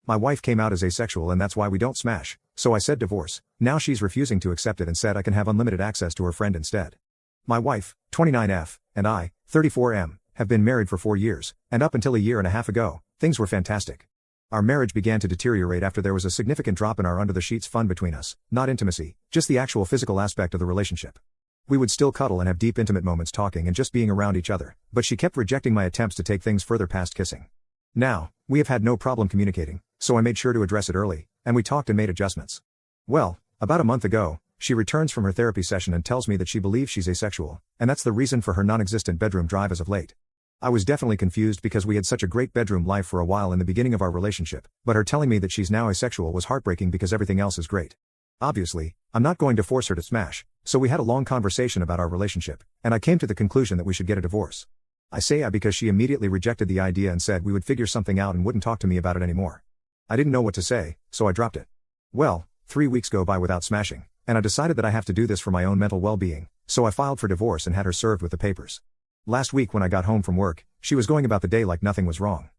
My wife came out as asexual and that's why we don't smash, so I said divorce. Now she's refusing to accept it and said I can have unlimited access to her friend instead. My wife, 29F, and I, 34M, have been married for 4 years, and up until a year and a half ago, things were fantastic. Our marriage began to deteriorate after there was a significant drop in our under-the-sheets fun between us, not intimacy, just the actual physical aspect of the relationship. We would still cuddle and have deep intimate moments talking and just being around each other, but she kept rejecting my attempts to take things further past kissing. Now, we have had no problem communicating, so I made sure to address it early, and we talked and made adjustments. Well, about a month ago, she returns from her therapy session and tells me that she believes she's asexual, and that's the reason for her non-existent bedroom drive as of late. I was definitely confused because we had such a great bedroom life for a while in the beginning of our relationship, but her telling me that she's now asexual was heartbreaking because everything else is great. Obviously, I'm not going to force her to smash, so we had a long conversation about our relationship, and I came to the conclusion that we should get a divorce. I say I because she immediately rejected the idea and said we would figure something out and wouldn't talk to me about it anymore. I didn't know what to say, so I dropped it. Well, 3 weeks go by without smashing, and I decided that I have to do this for my own mental well-being, so I filed for divorce and had her served with the papers. Last week when I got home from work, she was going about the day like nothing was wrong.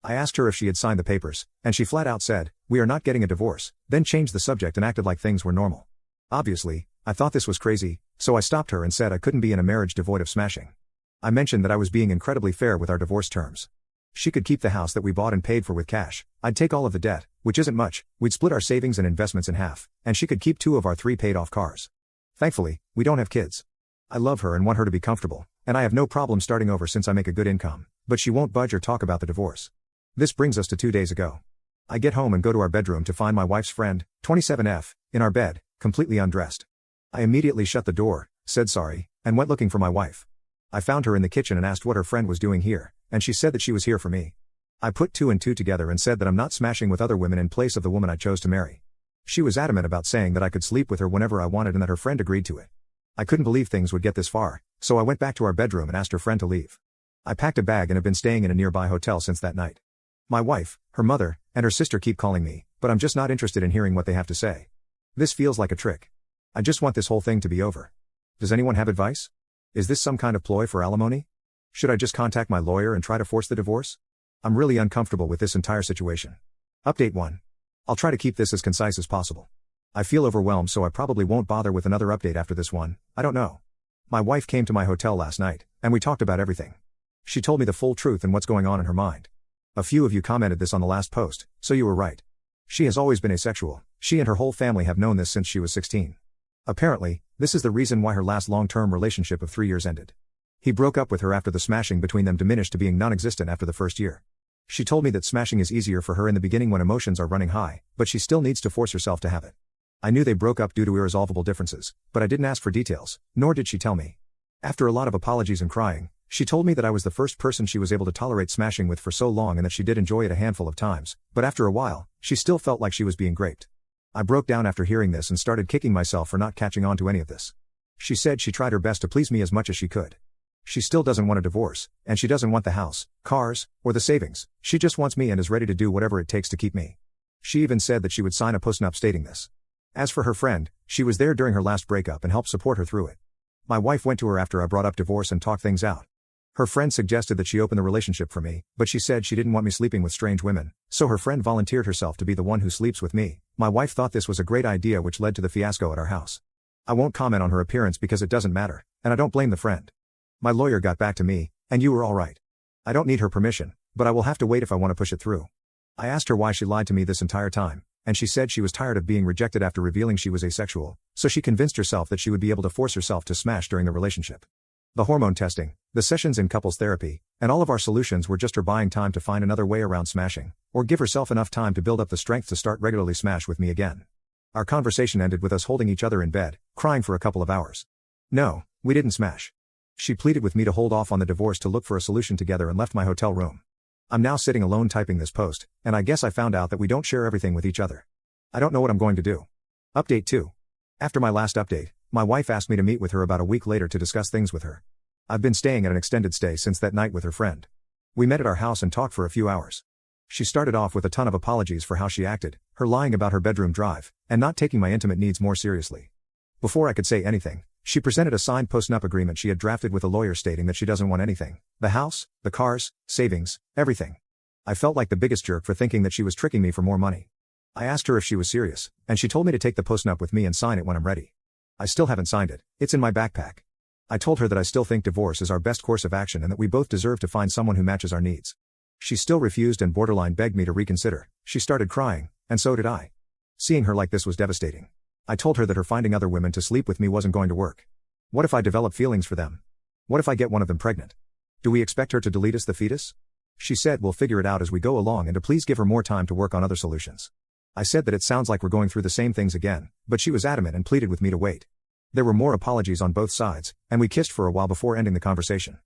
I asked her if she had signed the papers, and she flat out said, "We are not getting a divorce," then changed the subject and acted like things were normal. Obviously, I thought this was crazy, so I stopped her and said I couldn't be in a marriage devoid of smashing. I mentioned that I was being incredibly fair with our divorce terms. She could keep the house that we bought and paid for with cash, I'd take all of the debt, which isn't much, we'd split our savings and investments in half, and she could keep 2 of our 3 paid-off cars. Thankfully, we don't have kids. I love her and want her to be comfortable, and I have no problem starting over since I make a good income, but she won't budge or talk about the divorce. This brings us to 2 days ago. I get home and go to our bedroom to find my wife's friend, 27F, in our bed, completely undressed. I immediately shut the door, said sorry, and went looking for my wife. I found her in the kitchen and asked what her friend was doing here, and she said that she was here for me. I put 2 and 2 together and said that I'm not smashing with other women in place of the woman I chose to marry. She was adamant about saying that I could sleep with her whenever I wanted and that her friend agreed to it. I couldn't believe things would get this far, so I went back to our bedroom and asked her friend to leave. I packed a bag and have been staying in a nearby hotel since that night. My wife, her mother, and her sister keep calling me, but I'm just not interested in hearing what they have to say. This feels like a trick. I just want this whole thing to be over. Does anyone have advice? Is this some kind of ploy for alimony? Should I just contact my lawyer and try to force the divorce? I'm really uncomfortable with this entire situation. Update 1. I'll try to keep this as concise as possible. I feel overwhelmed, so I probably won't bother with another update after this one. I don't know. My wife came to my hotel last night, and we talked about everything. She told me the full truth and what's going on in her mind. A few of you commented this on the last post, so you were right. She has always been asexual. She and her whole family have known this since she was 16. Apparently, this is the reason why her last long-term relationship of 3 years ended. He broke up with her after the smashing between them diminished to being non-existent after the first year. She told me that smashing is easier for her in the beginning when emotions are running high, but she still needs to force herself to have it. I knew they broke up due to irresolvable differences, but I didn't ask for details, nor did she tell me. After a lot of apologies and crying, she told me that I was the first person she was able to tolerate smashing with for so long and that she did enjoy it a handful of times, but after a while, she still felt like she was being raped. I broke down after hearing this and started kicking myself for not catching on to any of this. She said she tried her best to please me as much as she could. She still doesn't want a divorce, and she doesn't want the house, cars, or the savings. She just wants me and is ready to do whatever it takes to keep me. She even said that she would sign a postnup stating this. As for her friend, she was there during her last breakup and helped support her through it. My wife went to her after I brought up divorce and talked things out. Her friend suggested that she open the relationship for me, but she said she didn't want me sleeping with strange women, so her friend volunteered herself to be the one who sleeps with me. My wife thought this was a great idea, which led to the fiasco at our house. I won't comment on her appearance because it doesn't matter, and I don't blame the friend. My lawyer got back to me, and you were all right. I don't need her permission, but I will have to wait if I want to push it through. I asked her why she lied to me this entire time, and she said she was tired of being rejected after revealing she was asexual, so she convinced herself that she would be able to force herself to smash during the relationship. The hormone testing, the sessions in couples therapy, and all of our solutions were just her buying time to find another way around smashing, or give herself enough time to build up the strength to start regularly smash with me again. Our conversation ended with us holding each other in bed, crying for a couple of hours. No, we didn't smash. She pleaded with me to hold off on the divorce to look for a solution together and left my hotel room. I'm now sitting alone typing this post, and I guess I found out that we don't share everything with each other. I don't know what I'm going to do. Update 2. After my last update, my wife asked me to meet with her about a week later to discuss things with her. I've been staying at an extended stay since that night with her friend. We met at our house and talked for a few hours. She started off with a ton of apologies for how she acted, her lying about her bedroom drive, and not taking my intimate needs more seriously. Before I could say anything, she presented a signed post-nup agreement she had drafted with a lawyer stating that she doesn't want anything. The house, the cars, savings, everything. I felt like the biggest jerk for thinking that she was tricking me for more money. I asked her if she was serious, and she told me to take the postnup with me and sign it when I'm ready. I still haven't signed it, it's in my backpack. I told her that I still think divorce is our best course of action and that we both deserve to find someone who matches our needs. She still refused and borderline begged me to reconsider. She started crying, and so did I. Seeing her like this was devastating. I told her that her finding other women to sleep with me wasn't going to work. What if I develop feelings for them? What if I get one of them pregnant? Do we expect her to delete us the fetus? She said we'll figure it out as we go along and to please give her more time to work on other solutions. I said that it sounds like we're going through the same things again, but she was adamant and pleaded with me to wait. There were more apologies on both sides, and we kissed for a while before ending the conversation.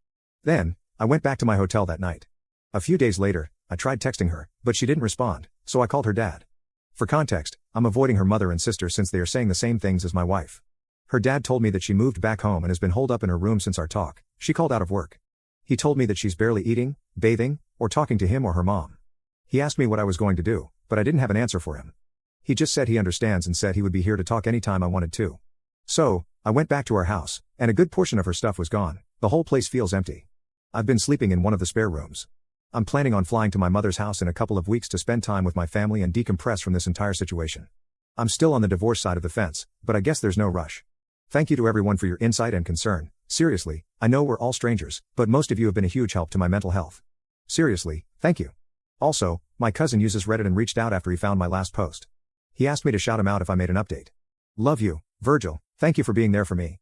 Then, I went back to my hotel that night. A few days later, I tried texting her, but she didn't respond, so I called her dad. For context, I'm avoiding her mother and sister since they are saying the same things as my wife. Her dad told me that she moved back home and has been holed up in her room since our talk. She called out of work. He told me that she's barely eating, bathing, or talking to him or her mom. He asked me what I was going to do, but I didn't have an answer for him. He just said he understands and said he would be here to talk anytime I wanted to. So, I went back to our house, and a good portion of her stuff was gone. The whole place feels empty. I've been sleeping in one of the spare rooms. I'm planning on flying to my mother's house in a couple of weeks to spend time with my family and decompress from this entire situation. I'm still on the divorce side of the fence, but I guess there's no rush. Thank you to everyone for your insight and concern. Seriously, I know we're all strangers, but most of you have been a huge help to my mental health. Seriously, thank you. Also, my cousin uses Reddit and reached out after he found my last post. He asked me to shout him out if I made an update. Love you, Virgil. Thank you for being there for me.